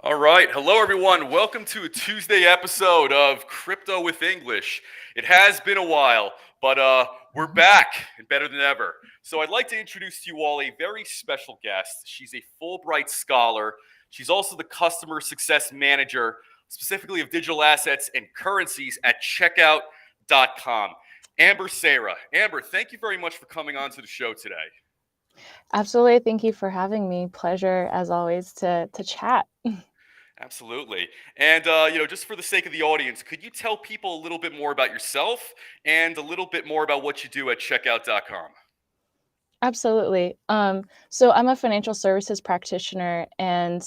All right. Hello, everyone. Welcome to a Tuesday episode of Crypto with English. It has been a while, but we're back and better than ever. So I'd like to introduce to you all a very special guest. She's a Fulbright scholar. She's also the customer success manager, specifically of digital assets and currencies at Checkoutcom. Amber Seira. Amber, thank you very much for coming on to the show today. Absolutely. Thank you for having me. Pleasure, as always, to chat. Absolutely. And, just for the sake of the audience, could you tell people a little bit more about yourself and a little bit more about what you do at checkout.com? Absolutely. So I'm a financial services practitioner and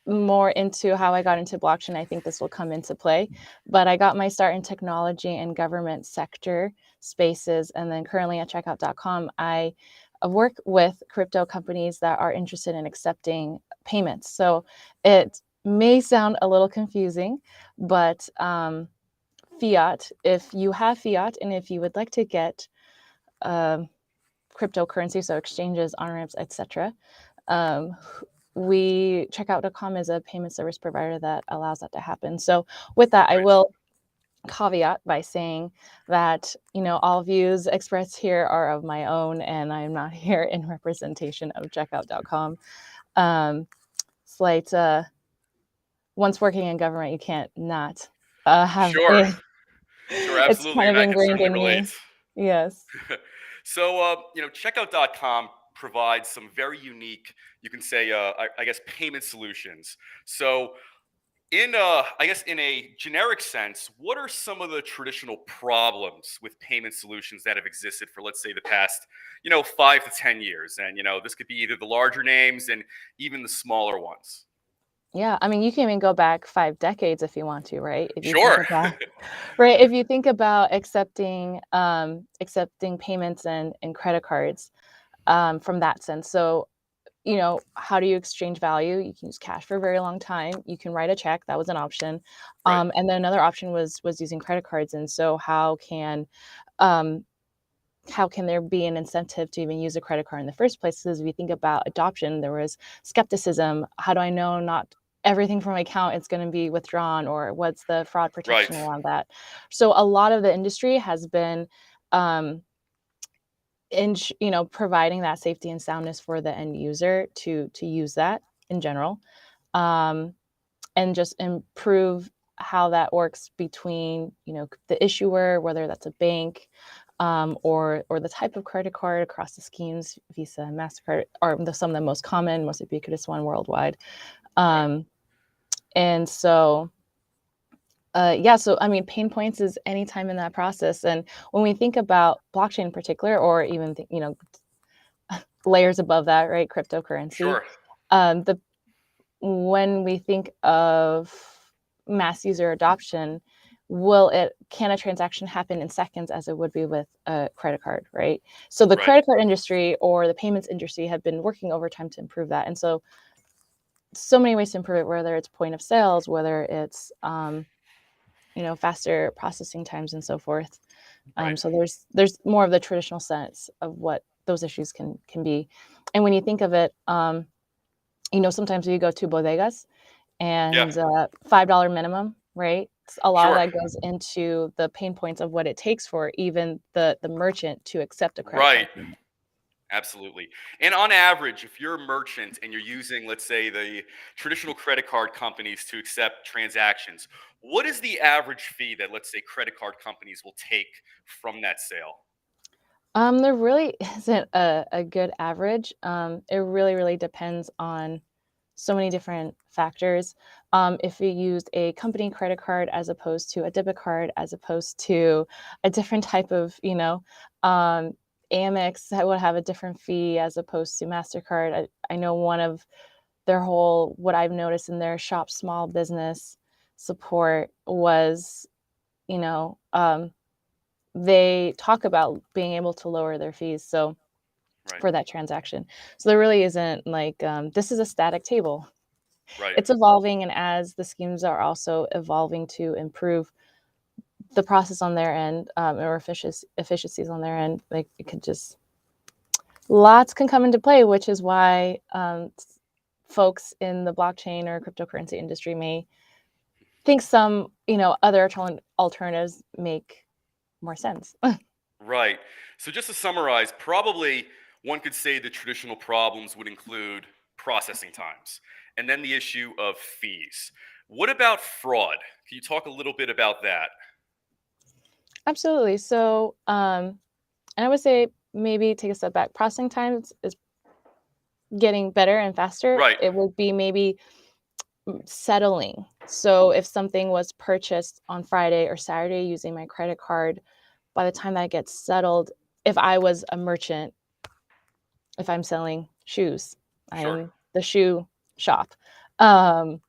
more into how I got into blockchain. I think this will come into play, but I got my start in technology and government sector spaces. And then currently at checkout.com, I work with crypto companies that are interested in accepting payments. So it may sound a little confusing, but fiat, if you have fiat and if you would like to get cryptocurrency, so exchanges, on-ramps, etc., um, Checkout.com is a payment service provider that allows that to happen. So with that, I Right. will caveat by saying that, all views expressed here are of my own, and I am not here in representation of Checkout.com. Slight, once working in government, you can't not have Sure. a, Sure, it's absolutely. kind And of I can ingrained certainly in relate. me. Yes. So, checkout.com provides some very unique, you can say, I guess, payment solutions. So, I guess in a generic sense, what are some of the traditional problems with payment solutions that have existed for, let's say, the past, 5 to 10 years? And, this could be either the larger names and even the smaller ones. Yeah, I mean, you can even go back 5 decades if you want to, right? If you think Sure. about right, if you think about accepting payments and credit cards, from that sense. So, how do you exchange value? You can use cash for a very long time. You can write a check, that was an option. Right. And then another option was using credit cards. And so um, how can there be an incentive to even use a credit card in the first place? Because if you think about adoption, there was skepticism. How do I know not everything from my account is going to be withdrawn, or what's the fraud Right. protection around that? So a lot of the industry has been um, providing that safety and soundness for the end user to use that in general, um, and just improve how that works between the issuer, whether that's a bank, or the type of credit card across the schemes. Visa and MasterCard are some of the most common, most ubiquitous one worldwide. Right. um, and so yeah, so I mean, pain points is any time in that process. And when we think about blockchain in particular, or even layers above that, right, cryptocurrency, Sure. the when we think of mass user adoption, can a transaction happen in seconds as it would be with a credit card, right? So the Right. credit card industry or the payments industry have been working overtime to improve that. And so many ways to improve it, whether it's point of sales, whether it's faster processing times and so forth. Right. So there's more of the traditional sense of what those issues can be. And when you think of it, sometimes you go to bodegas Yeah. and $5 minimum, right? A lot of Sure. that goes into the pain points of what it takes for even the merchant to accept a credit card Right. payment. Absolutely. And on average, if you're a merchant and you're using, let's say, the traditional credit card companies to accept transactions, what is the average fee that, let's say, credit card companies will take from that sale? There really isn't a good average. It really, really depends on so many different factors. If you used a company credit card as opposed to a debit card, as opposed to a different type of, Amex that would have a different fee as opposed to MasterCard. I know one of what I've noticed in their shop small business support was, you know, um, they talk about being able to lower their fees. So Right. for that transaction. So there really isn't like, this is a static table. Right. It's evolving, and as the schemes are also evolving to improve the process on their end, or efficiencies on their end, like it could just lots can come into play, which is why folks in the blockchain or cryptocurrency industry may think some, other alternatives make more sense. Right. So just to summarize, probably one could say the traditional problems would include processing times and then the issue of fees. What about fraud? Can you talk a little bit about that? Absolutely. So, and I would say maybe take a step back. Processing times is getting better and faster. Right. It would be maybe settling. So if something was purchased on Friday or Saturday using my credit card, by the time that gets settled, if I was a merchant, if I'm selling shoes, Sure. I'm the shoe shop. Um,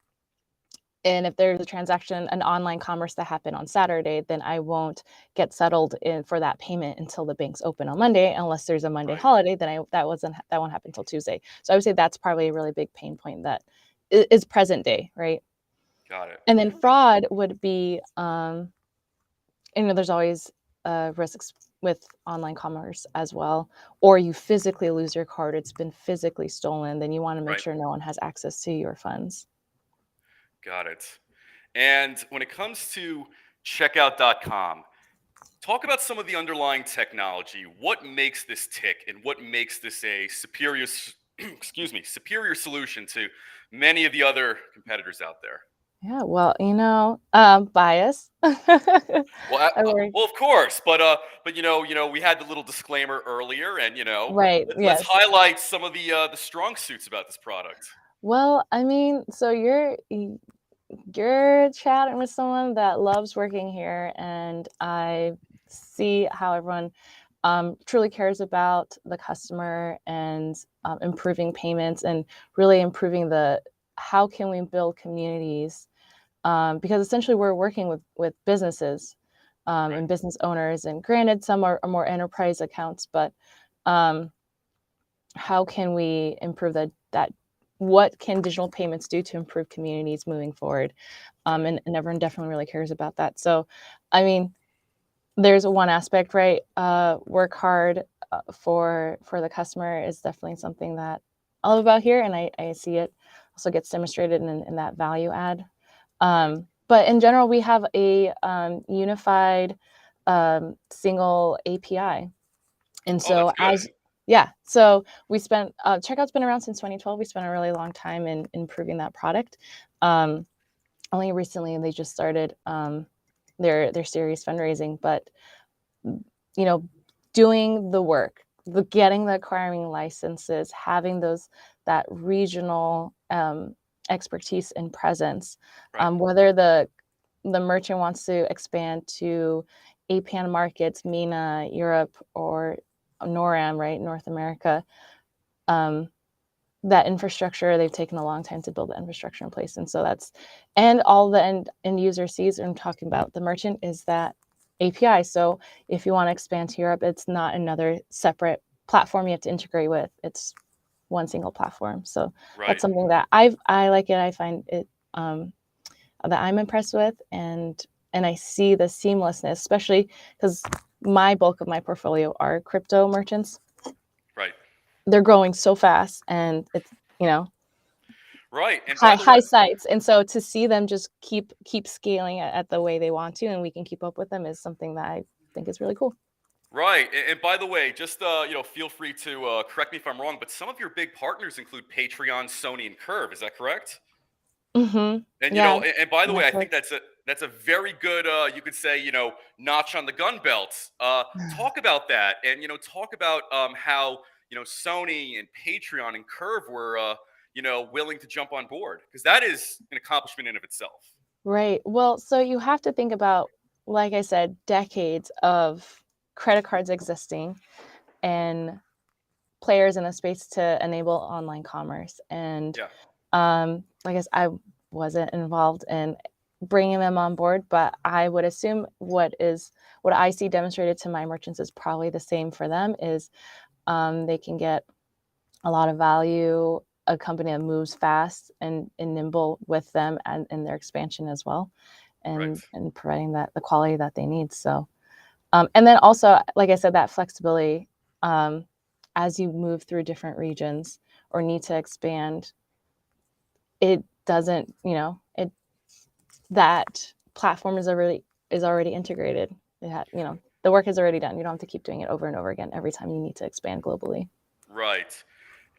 and if there's a transaction, an online commerce that happened on Saturday, then I won't get settled in for that payment until the bank's open on Monday, unless there's a Monday Right. holiday. Then that won't happen until Tuesday. So I would say that's probably a really big pain point that is present day, right? Got it. And then fraud would be, there's always risks with online commerce as well, or you physically lose your card, it's been physically stolen, then you want to make Right. sure no one has access to your funds. Got it. And when it comes to checkout.com, talk about some of the underlying technology. What makes this tick and what makes this a superior excuse me, superior solution to many of the other competitors out there? Yeah, well, bias. Well, I work well, of course, but we had the little disclaimer earlier, and right, let's yes. highlight some of the strong suits about this product. Well, I mean, so you're chatting with someone that loves working here, and I see how everyone truly cares about the customer and improving payments and really improving the how can we build communities, because essentially we're working with businesses Right, and business owners, and granted some are more enterprise accounts, but um, how can we improve that what can digital payments do to improve communities moving forward, right, and everyone definitely really cares about that. So I mean, there's one aspect, right? Work hard for the customer is definitely something that I love about here, and I see it also gets demonstrated in that value add. right. But in general, we have a unified single API, and Oh, that's so good. so we spent Checkout's been around since 2012. We spent a really long time in improving that product. Um, Only recently they just started their series fundraising, but you know, doing the work, getting the acquiring licenses, having that regional expertise and presence, Right, whether the merchant wants to expand to APAN markets, MENA, Europe, or NORAM, right, North America. Um, that infrastructure, they've taken a long time to build the infrastructure in place, and so and all the end user sees, and I'm talking about the merchant, is that API. So if you want to expand to Europe, it's not another separate platform you have to integrate with. It's one single platform. So that's right. something that I like it. I find it that I'm impressed with, and I see the seamlessness, especially because my bulk of my portfolio are crypto merchants. Right. They're growing so fast, and it's Right. And by high the way, high sites, and so to see them just keep scaling at the way they want to, and we can keep up with them, is something that I think is really cool. right. And by the way, just feel free to correct me if I'm wrong, but some of your big partners include Patreon, Sony, and Curve. Is that correct? And Yeah, and by the way, I think Netflix. that's a very good you could say, notch on the gun belt. Talk about that, and talk about how Sony and Patreon and Curve were willing to jump on board, because that is an accomplishment in of itself. Right. Well, so you have to think about, like I said, decades of credit cards existing and players in the space to enable online commerce. And Yeah. like I said, I wasn't involved in bringing them on board, but I would assume what I see demonstrated to my merchants is probably the same for them. Is they can get a lot of value, a company that moves fast and nimble with them, and in their expansion as well, Right. and providing that the quality that they need. So and then also, like I said, that flexibility, as you move through different regions or need to expand, it doesn't, that platform is already integrated. The work is already done. You don't have to keep doing it over and over again every time you need to expand globally. Right.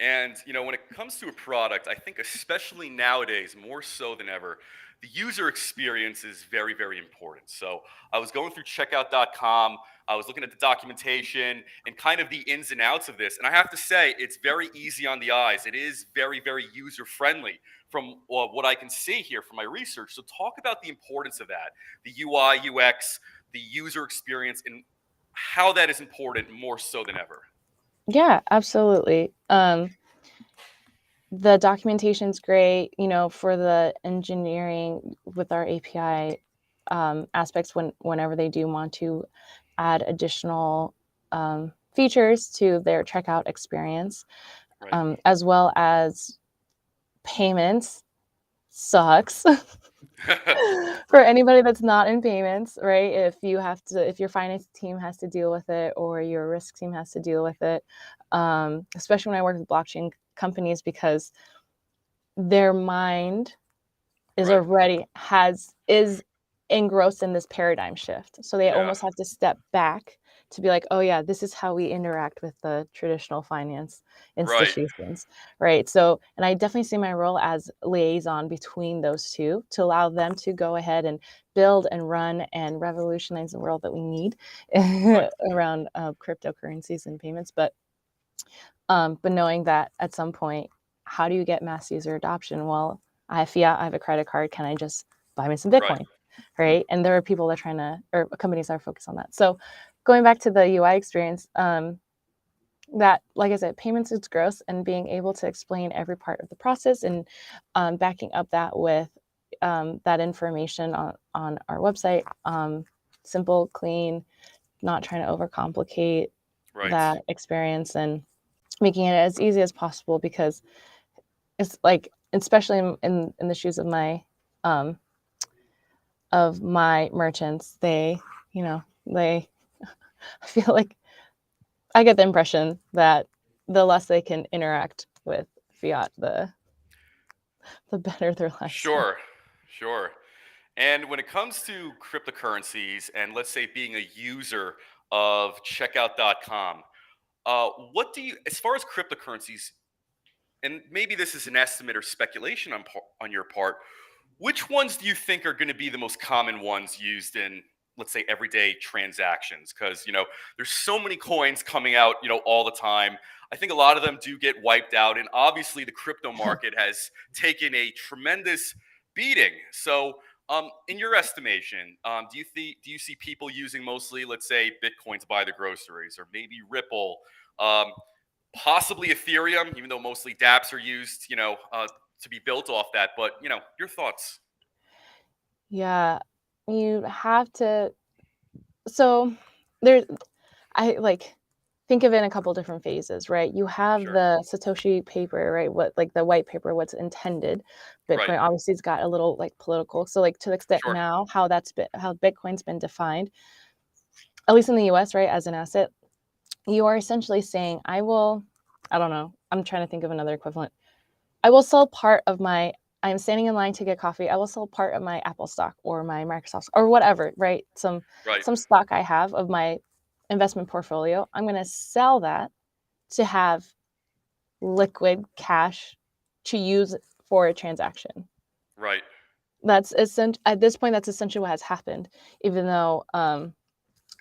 And when it comes to a product, I think especially nowadays, more so than ever, the user experience is very, very important. So I was going through checkout.com, I was looking at the documentation and kind of the ins and outs of this. And I have to say, it's very easy on the eyes. It is very, very user friendly from what I can see here from my research. So talk about the importance of that, the UI, UX, the user experience, and how that is important more so than ever. Yeah, absolutely. The documentation's great, for the engineering with our API aspects whenever they do want to add additional features to their checkout experience, Right. as well as payments sucks. For anybody that's not in payments, right? If your finance team has to deal with it or your risk team has to deal with it, especially when I work with blockchain companies, because their mind is Right. already is engrossed in this paradigm shift. So they Yeah. almost have to step back to be like, oh yeah, this is how we interact with the traditional finance Right. institutions, right? So, and I definitely see my role as liaison between those two to allow them to go ahead and build and run and revolutionize the world that we need Right. around cryptocurrencies and payments. But knowing that at some point, how do you get mass user adoption? Well, I have fiat, I have a credit card. Can I just buy me some Right. Bitcoin? Right. And there are people that are trying to, or companies that are focused on that. So going back to the UI experience, that, like I said, payments is gross, and being able to explain every part of the process and backing up that with that information on our website, simple, clean, not trying to overcomplicate Right. that experience, and making it as easy as possible, because it's like, especially in the shoes um of my merchants, they I feel like I get the impression that the less they can interact with fiat, the better their lives are. Sure. Sure. And when it comes to cryptocurrencies and let's say being a user of checkout.com, what do you, as far as cryptocurrencies, and maybe this is an estimate or speculation on your part, which ones do you think are going to be the most common ones used in, let's say, everyday transactions? Because, there's so many coins coming out, all the time. I think a lot of them do get wiped out. And obviously, the crypto market has taken a tremendous beating. So, in your estimation, do you see people using mostly, let's say, Bitcoin to buy the groceries, or maybe Ripple, um, possibly Ethereum, even though mostly DApps are used, to be built off that. But your thoughts? Yeah, you have to. So there, I like think of it in a couple different phases, right? You have Sure. the Satoshi paper, right? What, like, the white paper, what's intended. Right. Bitcoin obviously has got a little like political. So like, to the extent Sure. now how Bitcoin's been defined, at least in the US, right, as an asset, you are essentially saying, I don't know, I'm trying to think of another equivalent. I will sell part of my I'm standing in line to get coffee. I will sell part of my Apple stock or my Microsoft or whatever, right? Right. Some stock I have of my investment portfolio. I'm going to sell that to have liquid cash to use for a transaction. Right. That's at this point, that's essentially what has happened. Even though, I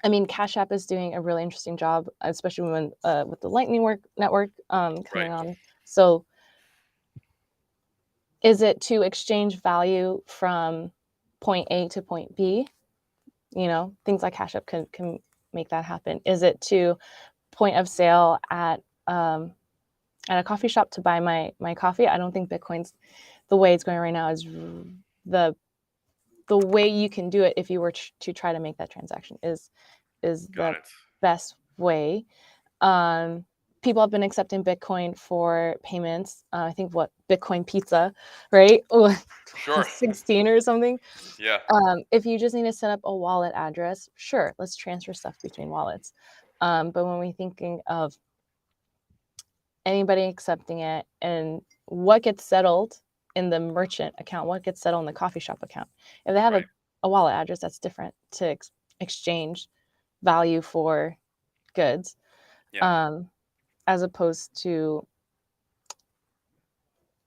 mean, Cash App is doing a really interesting job, especially when with the Lightning network Right. coming on. So, is it to exchange value from point A to point B? Things like Cash App can make that happen. Is it to point of sale at a coffee shop to buy my coffee? I don't think Bitcoin's the way it's going right now is the the way you can do it if you were to try to make that transaction is Got the it. best way. Um, People have been accepting Bitcoin for payments. I think what Bitcoin pizza, right? Oh, Sure. 2016 or something. Yeah. If you just need to set up a wallet address, sure, let's transfer stuff between wallets. But when we're thinking of anybody accepting it and what gets settled in the merchant account, what gets settled in the coffee shop account. If they have Right. a wallet address, that's different to exchange value for goods, Yeah. um, as opposed to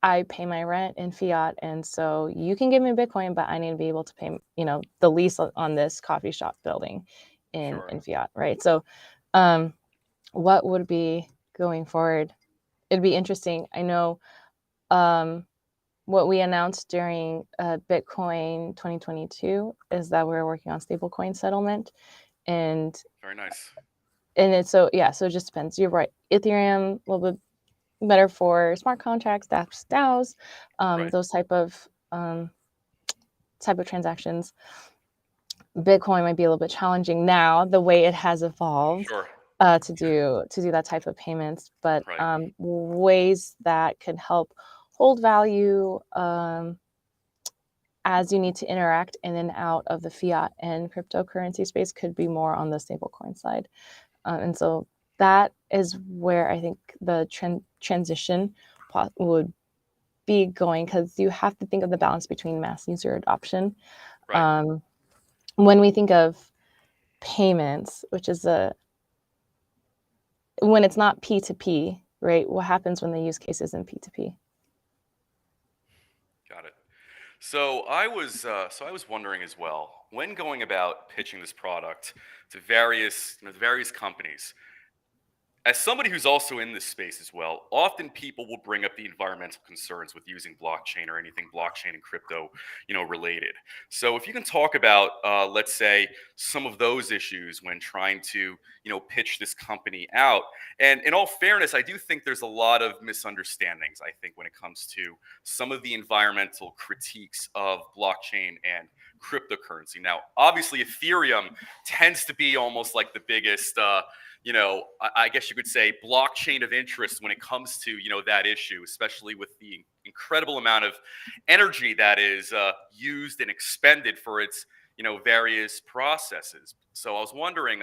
I pay my rent in fiat, and so you can give me Bitcoin, but I need to be able to pay, the lease on this coffee shop building in Sure. fiat, right? So, um, what would be going forward? It'd be interesting. I know um, what we announced during Bitcoin 2022 is that we're working on stablecoin settlement, and Very nice. it's so yeah, so it just depends. You're right. Ethereum a little bit better for smart contracts, dApps, DAOs, Right. those type of transactions. Bitcoin might be a little bit challenging now, the way it has evolved Sure. to do that type of payments, but Right. ways that could help hold value as you need to interact in and out of the fiat and cryptocurrency space could be more on the stablecoin side. And so that is where I think the transition would be going, because you have to think of the balance between mass user adoption. Right. Um, when we think of payments, which is when it's not P2P, right? What happens when the use case isn't P2P? Got it. So I was wondering as well, when going about pitching this product to various companies, as somebody who's also in this space as well, often people will bring up the environmental concerns with using blockchain or anything blockchain and crypto, related. So if you can talk about, let's say, some of those issues when trying to, pitch this company out. And in all fairness, I do think there's a lot of misunderstandings. I think when it comes to some of the environmental critiques of blockchain and cryptocurrency. Now, obviously, Ethereum tends to be almost like the biggest. I guess you could say blockchain of interest when it comes to, that issue, especially with the incredible amount of energy that is used and expended for its, various processes. So I was wondering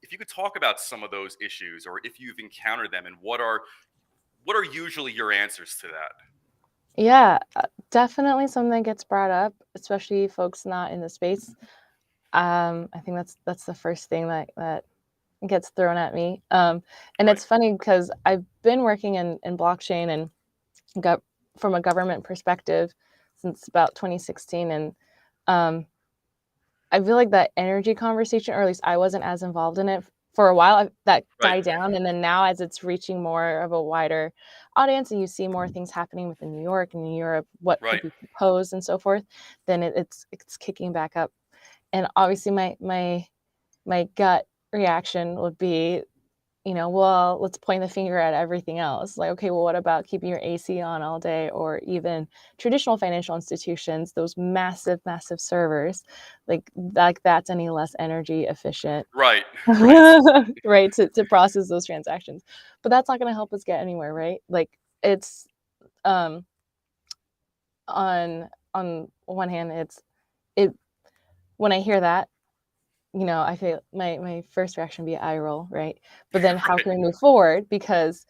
if you could talk about some of those issues or if you've encountered them and what are usually your answers to that? Yeah, definitely something that gets brought up, especially folks not in the space. I think that's the first thing that gets thrown at me. And Right, it's funny because I've been working in blockchain and got from a government perspective since about 2016, and um, I feel like that energy conversation, or at least I wasn't as involved in it for a while. That right, died down, and then now, as it's reaching more of a wider audience, and you see more things happening within New York and Europe, what could right. be proposed and so forth, then it's kicking back up. And obviously, my gut reaction would be, well, let's point the finger at everything else. Like, okay, well, what about keeping your AC on all day, or even traditional financial institutions, those massive, massive servers, like that's any less energy efficient, Right, right, right, to process those transactions. But that's not going to help us get anywhere, right? Like it's um on one hand, it when I hear that, I feel my first reaction would be eye roll, right? But then how right, can we move forward? Because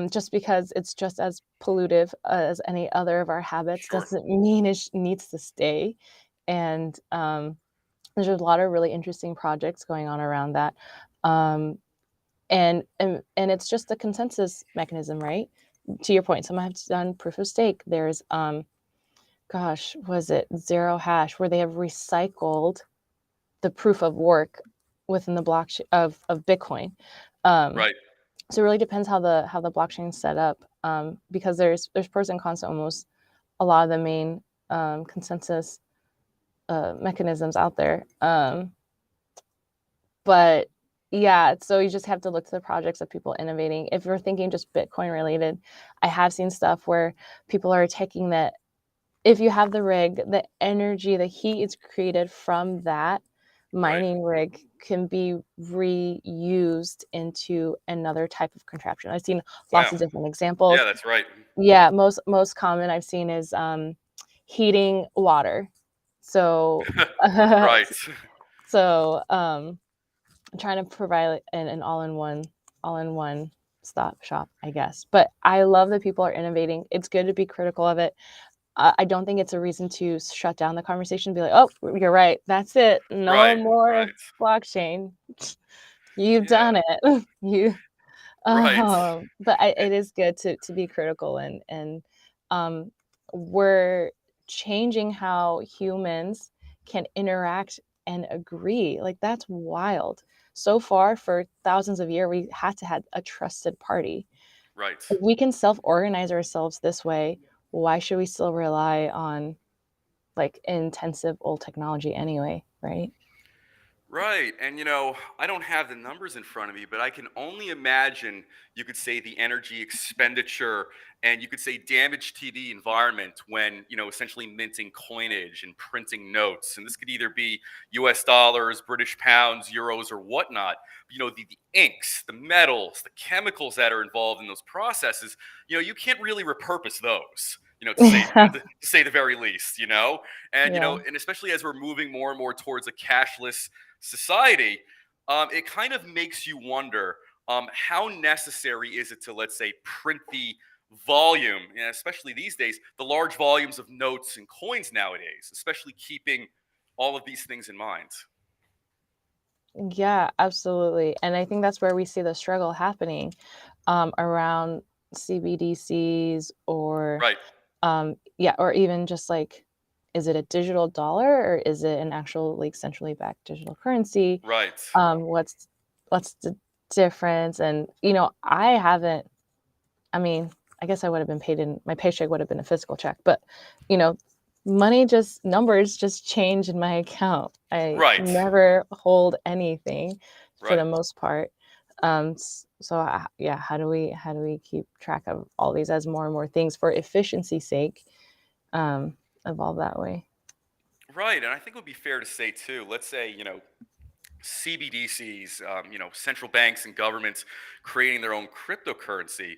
just because it's just as pollutive as any other of our habits sure. doesn't mean it needs to stay. And there's a lot of really interesting projects going on around that. Um, and it's just a consensus mechanism, right? To your point, some have done proof of stake. There's gosh, was it zero hash, where they have recycled the proof of work within the blockchain of Bitcoin. Um, Right. so it really depends how the blockchain's set up, because there's pros and cons to almost a lot of the main consensus mechanisms out there. But yeah, so you just have to look to the projects of people innovating. If you're thinking just Bitcoin related, I have seen stuff where people are taking that. If you have the rig, the energy, the heat is created from that Right. mining rig can be reused into another type of contraption. I've seen lots Wow. of different Yeah, examples. that's right. Yeah, most common I've seen is heating water. So Right. so trying to provide an all-in-one stop shop, I guess. But I love that people are innovating. It's good to be critical of it. I don't think it's a reason to shut down the conversation and be like, "Oh, you're right. That's it. No Right, more right. blockchain. You've Yeah, done it." You right. but And it is good to be critical um, we're changing how humans can interact and agree. Like, that's wild. So far, for thousands of years, we had to have a trusted party. right. If we can self-organize ourselves this way, why should we still rely on, like, intensive old technology anyway, right? Right. And I don't have the numbers in front of me, but I can only imagine you could say the energy expenditure and you could say damage to the environment when, essentially minting coinage and printing notes. And this could either be US dollars, British pounds, euros, or whatnot. The inks, the metals, the chemicals that are involved in those processes, you can't really repurpose those. To say the very least, and Yeah. and especially as we're moving more and more towards a cashless society, it kind of makes you wonder, how necessary is it to, let's say, print the volume, especially these days, the large volumes of notes and coins nowadays, especially keeping all of these things in mind. Yeah, absolutely. And I think that's where we see the struggle happening around CBDCs or, Right, yeah, or even just like, is it a digital dollar or is it an actual like centrally backed digital currency? right, What's the difference? And I haven't. I mean, I guess I would have been paid in my paycheck would have been a physical check, but you know, money just numbers just change in my account. I right, never hold anything for right. the most part. So yeah, how do we keep track of all these as more and more things for efficiency's sake evolve that way? Right, and I think it would be fair to say too. Let's say CBDCs, central banks and governments creating their own cryptocurrency.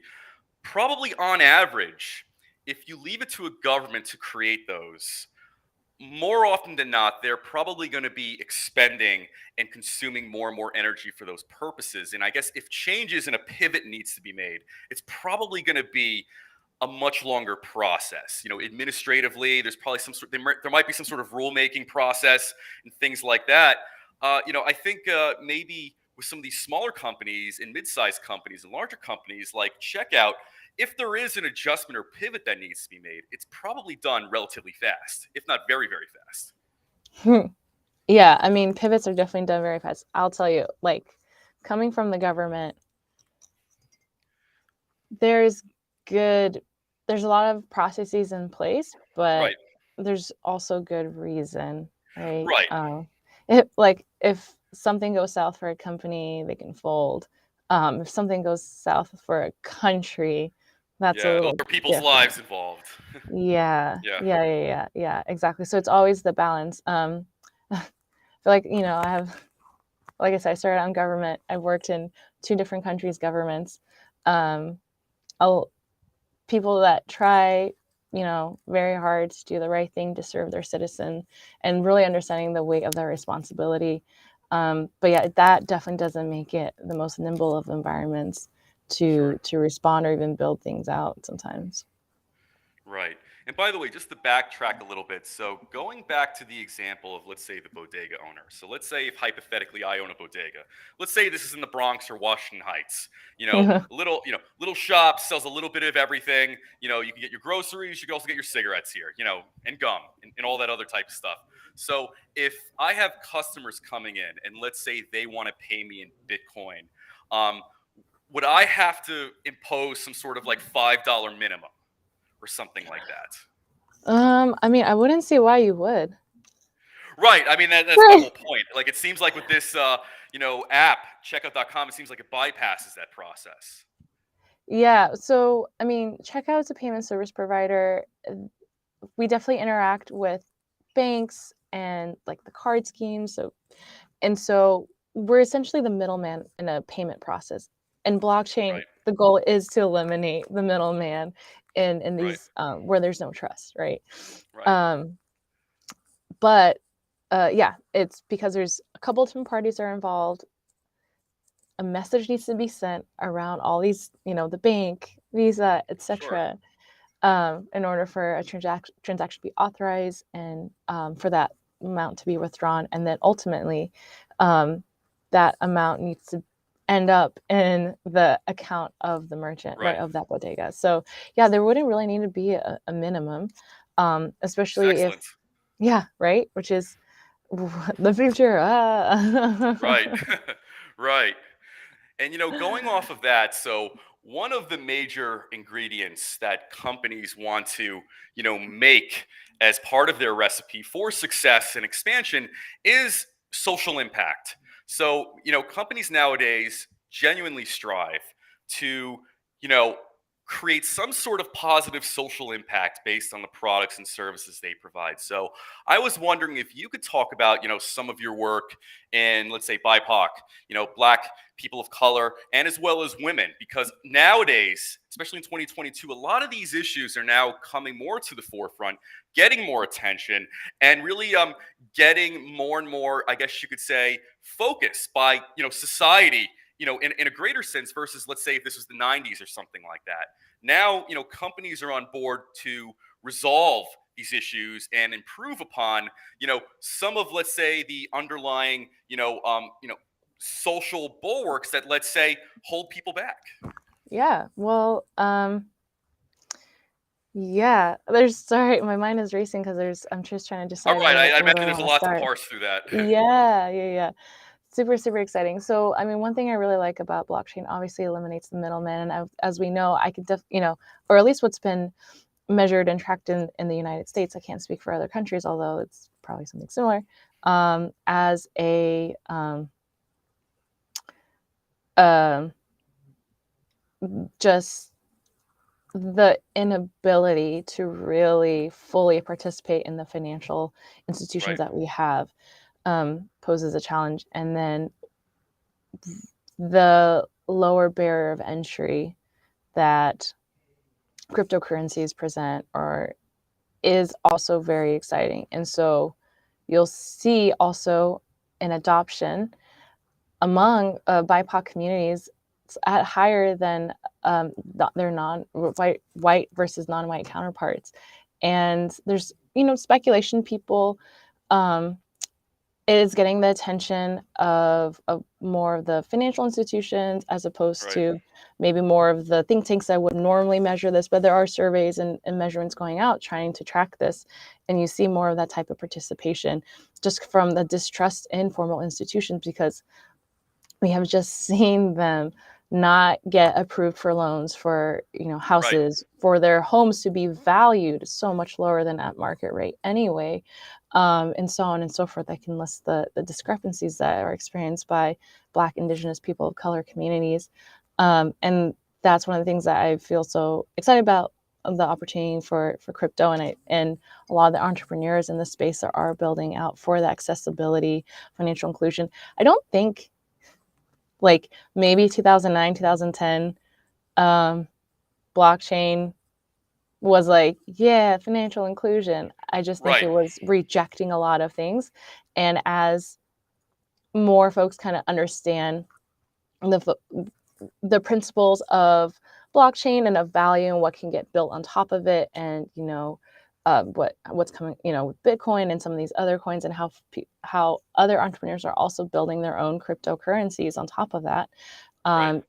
Probably on average, if you leave it to a government to create those, more often than not, they're probably going to be expending and consuming more and more energy for those purposes. And I guess if changes and a pivot needs to be made, it's probably going to be a much longer process. Administratively, there's probably there might be some sort of rulemaking process and things like that. I think maybe with some of these smaller companies and mid-sized companies and larger companies like Checkout, if there is an adjustment or pivot that needs to be made, it's probably done relatively fast, if not very, very fast. Yeah, I mean, pivots are definitely done very fast. I'll tell you, like, coming from the government, there's good there's a lot of processes in place, but Right, there's also good reason, right? right, If something goes south for a company, they can fold. If something goes south for a country, that's a yeah. Those little are people's different. lives involved. Yeah. Yeah, Yeah, yeah, yeah, yeah, exactly. So it's always the balance. I feel like, I have like I said, I started on government. I've worked in 2 different countries' governments. Um, I'll people that try, very hard to do the right thing to serve their citizen and really understanding the weight of their responsibility. But yeah, that definitely doesn't make it the most nimble of environments sure. to respond or even build things out sometimes. Right. And by the way, just to backtrack a little bit, so going back to the example of, let's say, the bodega owner. So let's say if hypothetically I own a bodega. Let's say this is in the Bronx or Washington Heights. Little shop sells a little bit of everything. You can get your groceries, you can also get your cigarettes here, and gum and all that other type of stuff. So if I have customers coming in and let's say they want to pay me in Bitcoin, um, would I have to impose some sort of like $5 minimum or something like that? I mean, I wouldn't see why you would. Right. I mean, that's my whole point. Like, it seems like with this, app, Checkout.com, it seems like it bypasses that process. Yeah, so I mean, Checkout's a payment service provider. We definitely interact with banks and like the card schemes. So we're essentially the middleman in a payment process. And blockchain, Right. the goal is to eliminate the middleman in Right. these where there's no trust, right? Right. Um, but yeah, it's because there's a couple different parties are involved. A message needs to be sent around all these, the bank, Visa, Sure. etc. in order for a transaction to be authorized and for that amount to be withdrawn. And then ultimately, that amount needs to end up in the account of the merchant, right, Right. of that bodega. So yeah, there wouldn't really need to be a minimum, Which is especially if, excellent. yeah, right, which is the future. Right. Right. And going off of that, so one of the major ingredients that companies want to, make as part of their recipe for success and expansion is social impact. So, companies nowadays genuinely strive to, you know, create some sort of positive social impact based on the products and services they provide. So, I was wondering if you could talk about, some of your work in, let's say, BIPOC, Black people of color, and as well as women, because nowadays, especially in 2022, a lot of these issues are now coming more to the forefront, getting more attention, and really getting more and more, I guess you could say, focus by society, in a greater sense versus, let's say, if this was the 90s or something like that. Now, companies are on board to resolve these issues and improve upon, some of, let's say, the underlying, social bulwarks that, let's say, hold people back. Yeah, well, yeah, sorry, my mind is racing because I'm just trying to All decide right, I where imagine do I there's a want to lot to start. parse through that. Yeah, yeah, yeah. Super, super exciting. So, I mean, one thing I really like about blockchain obviously eliminates the middleman. And as we know, I could, or at least what's been measured and tracked in the United States. I can't speak for other countries, although it's probably something similar. As a um, just the inability to really fully participate in the financial institutions Right, that we have poses a challenge. And then the lower barrier of entry that cryptocurrencies present or is also very exciting. And so you'll see also an adoption among BIPOC communities at higher than their white versus non-white counterparts. And there's speculation people um, it is getting the attention of more of the financial institutions as opposed right, to maybe more of the think tanks that would normally measure this. But there are surveys and measurements going out trying to track this. And you see more of that type of participation just from the distrust in formal institutions because we have just seen them not get approved for loans for right, houses for their homes to be valued so much lower than at market rate anyway, and so on and so forth. I can list the discrepancies that are experienced by Black, Indigenous, people of color communities, and that's one of the things that I feel so excited about the opportunity for crypto, and a lot of the entrepreneurs in the space are building out for the accessibility, financial inclusion. I don't think like maybe 2009, 2010, blockchain was like, yeah, financial inclusion. I just think right, it was rejecting a lot of things. And as more folks kind of understand the the principles of blockchain and of value and what can get built on top of it, and what's coming, with Bitcoin and some of these other coins, and how other entrepreneurs are also building their own cryptocurrencies on top of that. right,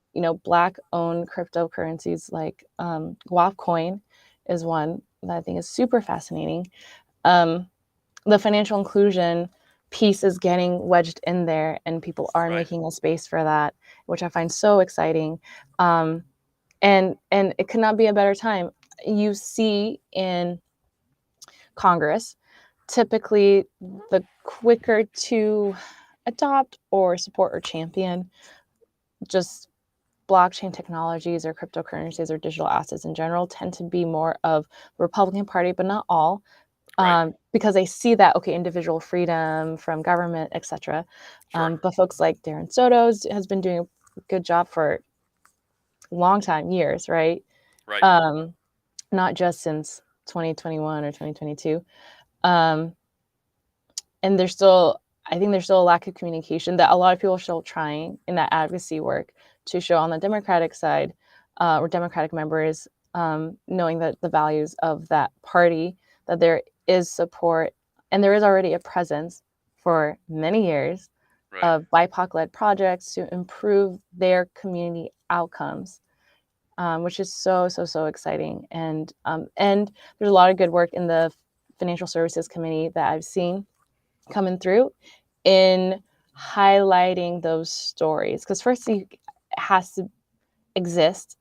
Black owned cryptocurrencies like Coin is one that I think is super fascinating. Um, the financial inclusion piece is getting wedged in there, and people are right, making a space for that, which I find so exciting. Um, and it could not be a better time. You see in Congress, typically the quicker to adopt or support or champion just blockchain technologies or cryptocurrencies or digital assets in general tend to be more of the Republican Party, but not all, right. because they see that, okay, individual freedom from government, etc. Sure. But folks like Darren Soto has been doing a good job for a long time, years, right? Right, Um, Not just since 2021 or 2022. Um, and I think there's still a lack of communication that a lot of people are still trying in that advocacy work to show on the Democratic side, or Democratic members, knowing that the values of that party, that there is support and there is already a presence for many years Right. of BIPOC-led projects to improve their community outcomes, which is so, so, so exciting. And there's a lot of good work in the Financial Services Committee that I've seen coming through in highlighting those stories. Because first, it has to exist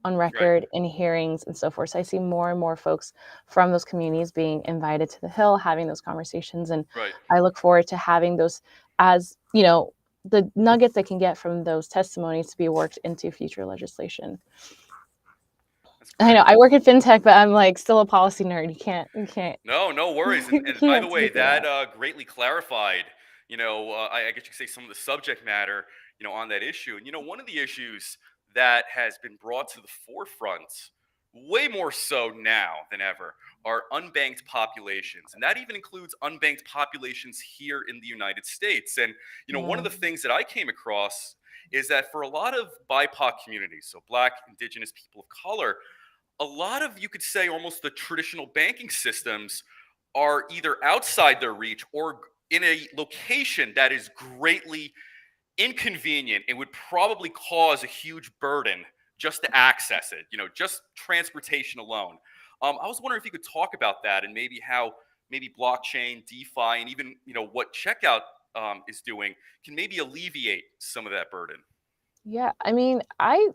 on Right. record in hearings and so forth. So I see more and more folks from those communities being invited to the Hill, having those conversations. And Right. I look forward to having those as, the nuggets I can get from those testimonies to be worked into future legislation. That's I great. know I work in fintech, but I'm like still a policy nerd. You can't, No worries. And, you and by the can't way, take it that out. greatly clarified, I guess you could say some of the subject matter, on that issue. And, one of the issues that has been brought to the forefront, way more so now than ever, are unbanked populations. And that even includes unbanked populations here in the United States. And, one of Yeah. the things that I came across is that for a lot of BIPOC communities, so Black, Indigenous, people of color, a lot of, you could say, almost the traditional banking systems are either outside their reach or in a location that is greatly inconvenient and would probably cause a huge burden just to access it, just transportation alone. I was wondering if you could talk about that and maybe how maybe blockchain, DeFi, and even what Checkout is doing can maybe alleviate some of that burden. Yeah, I mean, I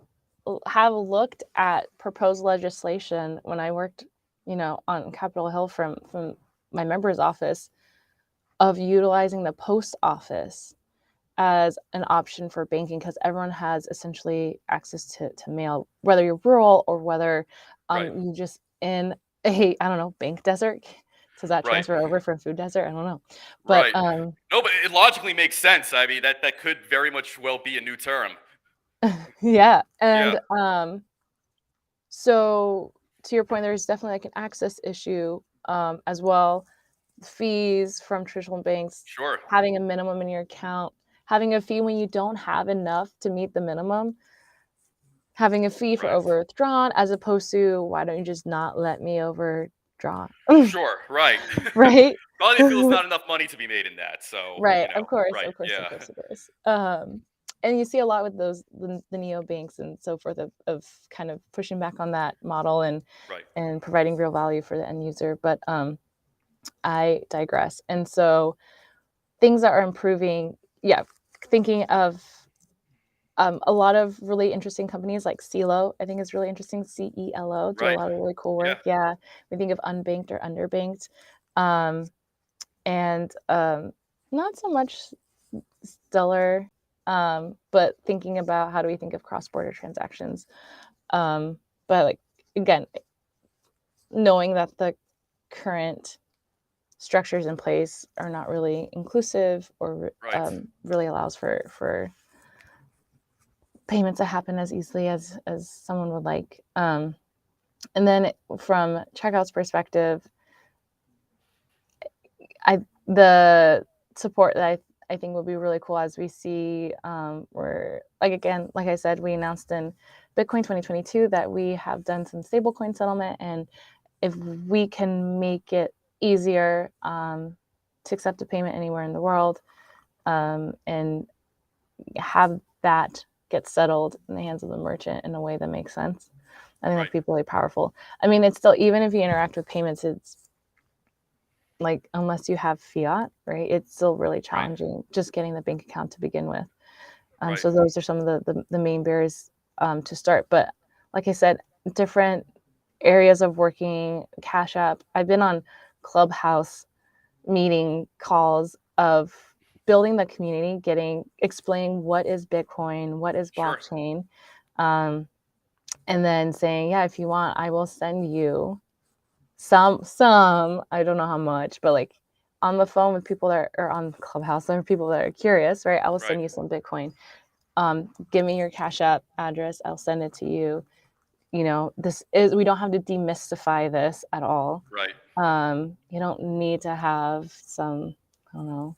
have looked at proposed legislation when I worked, on Capitol Hill from my member's office of utilizing the post office as an option for banking because everyone has essentially access to mail, whether you're rural or whether Right, you just in a, I don't know, bank desert. Does that right, transfer over from food desert? I don't know. But right. No, but it logically makes sense. I mean, that could very much well be a new term. yeah. Yeah, And so to your point, there's definitely like an access issue as well. Fees from traditional banks, sure. having a minimum in your account, having a fee when you don't have enough to meet the minimum, having a fee for Right. overdrawn, as opposed to why don't you just not let me overdraw? Sure, right. Right? Probably feels not enough money to be made in that. So, Right, of course, right. of course, of Yeah. course, of course. And you see a lot with those the neobanks and so forth of kind of pushing back on that model Right. and providing real value for the end user. But I digress. And so things that are improving, yeah, thinking of a lot of really interesting companies like CELO, I think is really interesting. CELO do a Right. lot of really cool Yeah. work. Yeah, we think of unbanked or underbanked, um, and not so much stellar, but thinking about how do we think of cross-border transactions. But like again, knowing that the current structures in place are not really inclusive or Right. really allows for payments to happen as easily as someone would like. And then from Checkout's perspective, the support that I think will be really cool as we see we're like I said, we announced in Bitcoin 2022 that we have done some stablecoin settlement, and if we can make it easier to accept a payment anywhere in the world and have that get settled in the hands of the merchant in a way that makes sense, I think Right. that'd be really powerful. I mean, it's still, even if you interact with payments, it's like, unless you have fiat, right? It's still really Right. challenging just getting the bank account to begin with. Right. So those are some of the main barriers to start. But like I said, different areas of working, Cash App. I've been on Clubhouse meeting calls of building the community, explaining what is Bitcoin, what is Sure. blockchain, um, and then saying, yeah, if you want, I will send you some, I don't know how much, but like on the phone with people that are on Clubhouse, there are people that are curious, right? I will Right. send you some Bitcoin. Give me your Cash App address. I'll send it to you. We don't have to demystify this at all. Right. You don't need to have some, I don't know,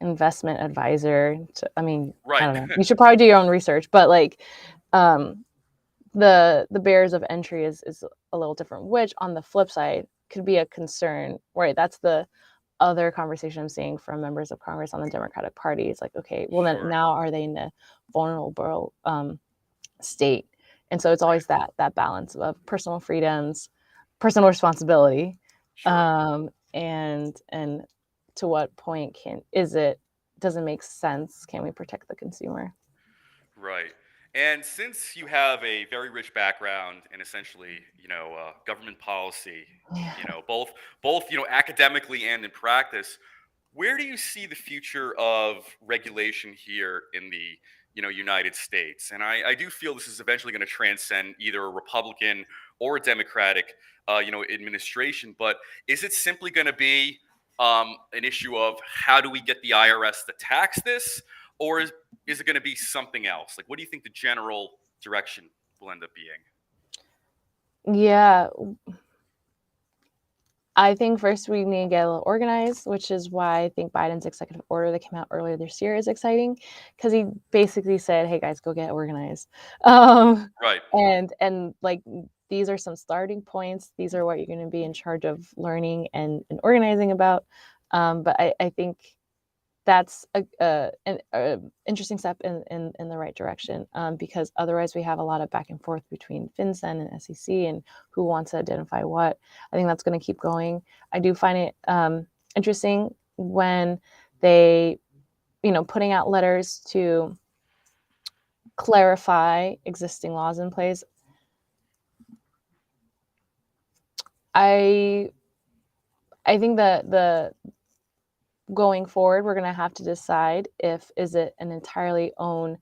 investment advisor. I mean, I Right. don't know. You should probably do your own research, but like, um, the barriers of entry is a little different, which on the flip side could be a concern, right? That's the other conversation I'm seeing from members of Congress on the Democratic Party. It's like, okay, well then Sure. now are they in a vulnerable state? And so it's Right. always that balance of personal freedoms, personal responsibility, Sure. and to what point doesn't make sense? Can we protect the consumer? Right. And since you have a very rich background in essentially, government policy, Yeah. both academically and in practice, where do you see the future of regulation here in the United States? And I do feel this is eventually going to transcend either a Republican or a Democratic administration. But is it simply going to be an issue of how do we get the IRS to tax this, or is it going to be something else? Like, what do you think the general direction will end up being? Yeah, I think first we need to get a little organized, which is why I think Biden's executive order that came out earlier this year is exciting, because he basically said, "Hey guys, go get organized," um, Right. and like these are some starting points. These are what you're going to be in charge of learning and organizing about. But I think that's an interesting step in the right direction, because otherwise we have a lot of back and forth between FinCEN and SEC and who wants to identify what. I think that's going to keep going. I do find it interesting when they, putting out letters to clarify existing laws in place. I I think that the going forward, we're going to have to decide if is it an entirely own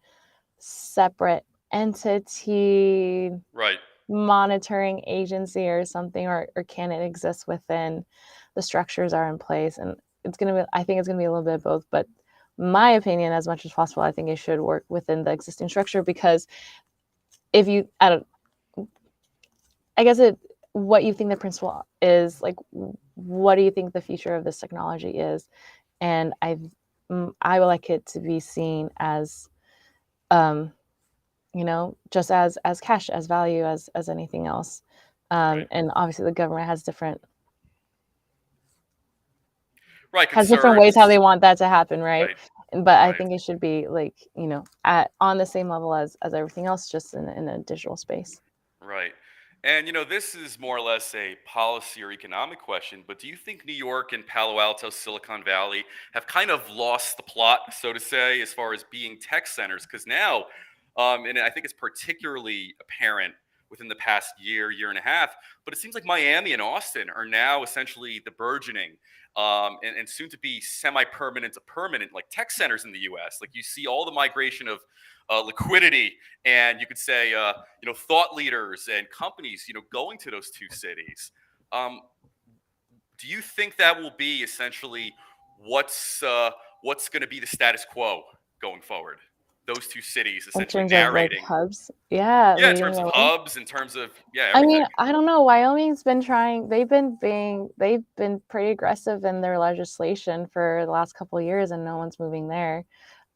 separate entity, Right. monitoring agency or something, or can it exist within the structures are in place? And I think it's gonna be a little bit of both, but my opinion, as much as possible, I think it should work within the existing structure, because if you, I guess what you think the principle is, like, what do you think the future of this technology is? And I would like it to be seen as, um, just as cash, as value, as anything else. Right. And obviously the government Right. has different ways how Concerns. they want that to happen, right? Right. But I Right. think it should be like, on the same level as everything else, just in a digital space. Right. And this is more or less a policy or economic question, but do you think New York and Palo Alto, Silicon Valley have kind of lost the plot, so to say, as far as being tech centers? Because now, and I think it's particularly apparent within the past year and a half, but it seems like Miami and Austin are now essentially the burgeoning and soon to be semi-permanent to permanent like tech centers in the U.S. Like you see all the migration of liquidity and you could say thought leaders and companies going to those two cities. um, do you think that will be essentially what's uh, what's going to be the status quo going forward, those two cities In essentially terms of like narrating, hubs, yeah, yeah, in leading terms of the way. hubs, in terms of I mean, everything? I don't know. Wyoming's been trying. They've been pretty aggressive in their legislation for the last couple of years, and no one's moving there.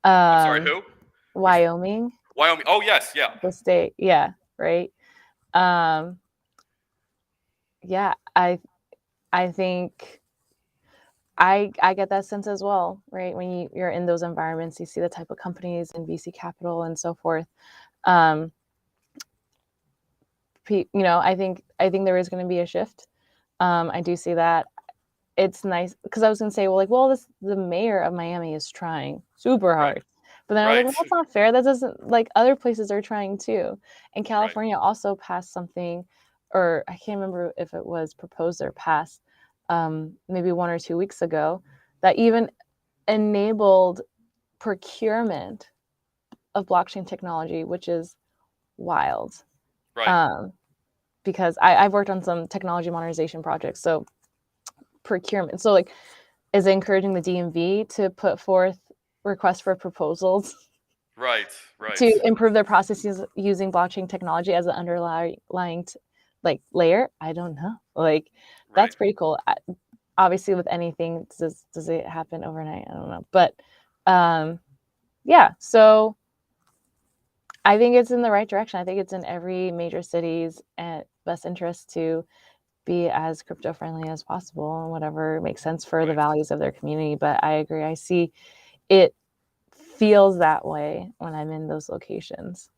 I'm sorry, Um, who? Which? Wyoming, Wyoming? Oh yes, yeah. the state, yeah, right. Um, yeah, I think I get that sense as well, right? When you're in those environments, you see the type of companies and VC capital and so forth. Um, I think there is going to be a shift. I do see that. It's nice because I was going to say, well, the mayor of Miami is trying super Right. hard, but then I was like, Right. well, that's not fair. That doesn't, like, other places are trying too, and Right. California also passed something, or I can't remember if it was proposed or passed, maybe 1 or 2 weeks ago, that even enabled procurement of blockchain technology, which is wild. Right. Um, because I've worked on some technology modernization projects, so procurement. So like, is encouraging the DMV to put forth requests for proposals Right. Right. to improve their processes using blockchain technology as an underlying like layer. I don't know. Like, Right. that's pretty cool. Obviously, with anything, does it happen overnight? I don't know, but yeah. So I think it's in the right direction. I think it's in every major city's best interest to be as crypto friendly as possible and whatever makes sense for the Right. values of their community. But I agree. I see it feels that way when I'm in those locations.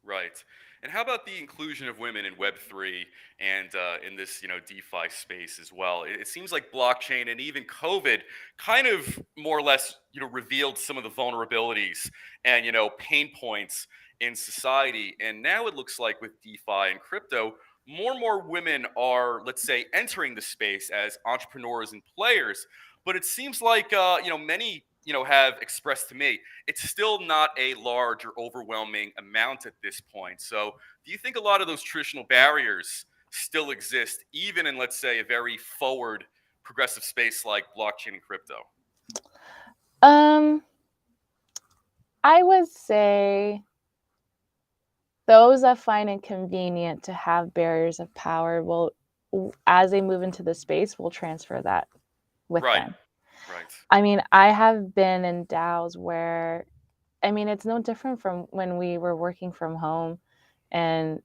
Right. And how about the inclusion of women in Web3 and in this, DeFi space as well? It seems like blockchain and even COVID kind of more or less, revealed some of the vulnerabilities and, pain points in society. And now it looks like with DeFi and crypto, more and more women are, let's say, entering the space as entrepreneurs and players. But it seems like, many, have expressed to me it's still not a large or overwhelming amount at this point. So, do you think a lot of those traditional barriers still exist, even in, let's say, a very forward, progressive space like blockchain and crypto? Um, I would say those that find it convenient to have barriers of power will, as they move into the space, will transfer that with Right, them. right. I mean, I have been in DAOs where, I mean, it's no different from when we were working from home and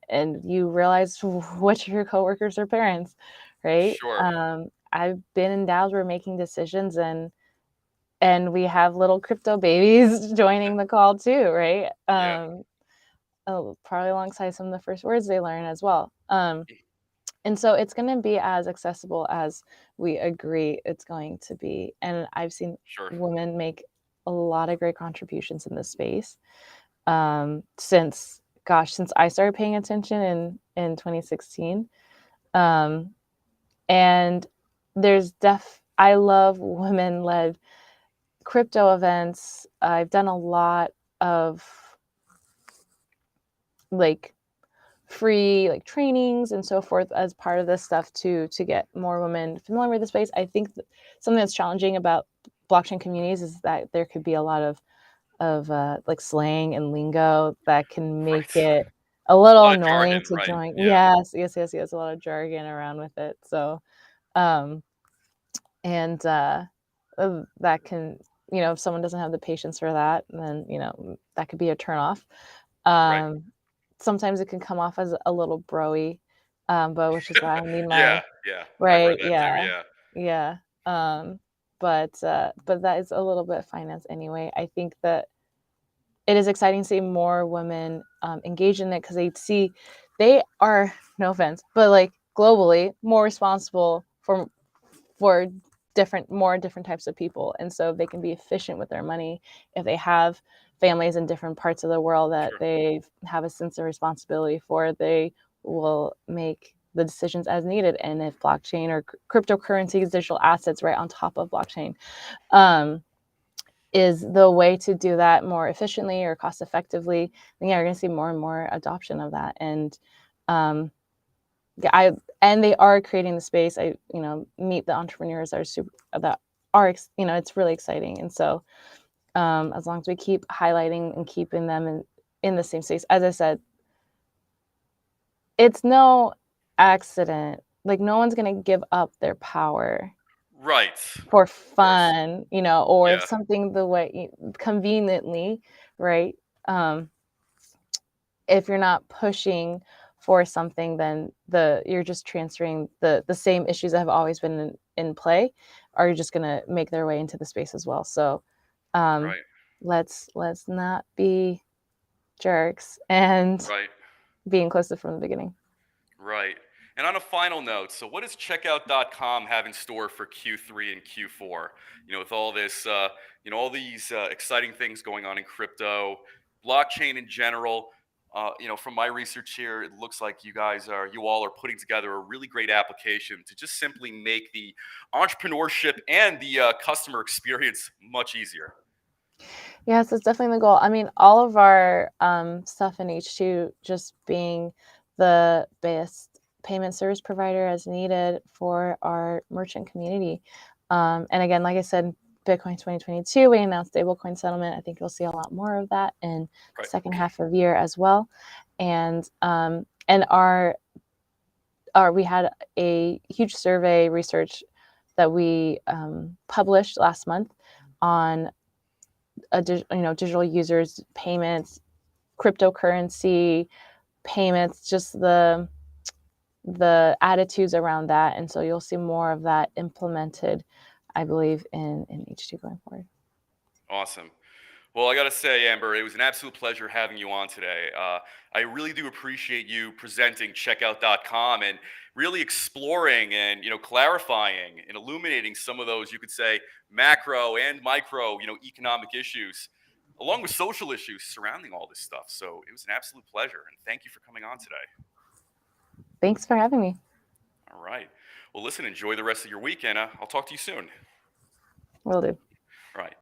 you realize which of your coworkers are parents, right? Sure. I've been in DAOs where we're making decisions and we have little crypto babies joining the call too, right? Yeah, Probably alongside some of the first words they learn as well. And so it's going to be as accessible as we agree it's going to be. And I've seen sure. women make a lot of great contributions in this space since, gosh, since I started paying attention in 2016. Um, and I love women-led crypto events. I've done a lot of like free like trainings and so forth as part of this stuff to get more women familiar with the space. I think something that's challenging about blockchain communities is that there could be a lot of like slang and lingo that can make Right. it a A little lot of annoying jargon, to right? join. Yeah, Yes, a lot of jargon around with it. So um and that can, if someone doesn't have the patience for that, then that could be a turn off. right. um Sometimes it can come off as a little broy, but which is why I need my Yeah, yeah. I've heard right. that too. Yeah, Yeah, yeah. But that is a little bit finance anyway. I think that it is exciting to see more women engage in it because they are, no offense, but like globally more responsible for more different types of people, and so they can be efficient with their money if they have families in different parts of the world that sure. they have a sense of responsibility for. They will make the decisions as needed, and if blockchain or cryptocurrencies, digital assets right on top of blockchain, um, is the way to do that more efficiently or cost effectively, then yeah, you're going to see more and more adoption of that. And um, yeah, and they are creating the space. I meet the entrepreneurs that are it's really exciting. And so as long as we keep highlighting and keeping them in the same space, as I said, it's no accident. Like no one's going to give up their power Right. for Of course. fun, or Yeah, something the way conveniently, right? Um, if you're not pushing for something, then you're just transferring the same issues that have always been in play are just going to make their way into the space as well. So um, right, let's not be jerks and right. be inclusive from the beginning. Right. And on a final note, so what does Checkout.com have in store for Q3 and Q4? With all this, all these exciting things going on in crypto, blockchain in general. From my research here, it looks like you all are putting together a really great application to just simply make the entrepreneurship and the customer experience much easier. Yes, it's definitely the goal. I mean, all of our stuff in H2 just being the best payment service provider as needed for our merchant community. And again, like I said, Bitcoin 2022, we announced stablecoin settlement. I think you'll see a lot more of that in the Right. second half of year as well. And our we had a huge survey research that we published last month on digital users payments cryptocurrency, payments, just the attitudes around that. And so you'll see more of that implemented, I believe, in H2 going forward. Awesome. Well, I got to say, Amber, it was an absolute pleasure having you on today. I really do appreciate you presenting Checkout.com and really exploring and clarifying and illuminating some of those, you could say, macro and micro economic issues, along with social issues surrounding all this stuff. So it was an absolute pleasure, and thank you for coming on today. Thanks for having me. All right. Well, listen, enjoy the rest of your week, and I'll talk to you soon. Will do. All right.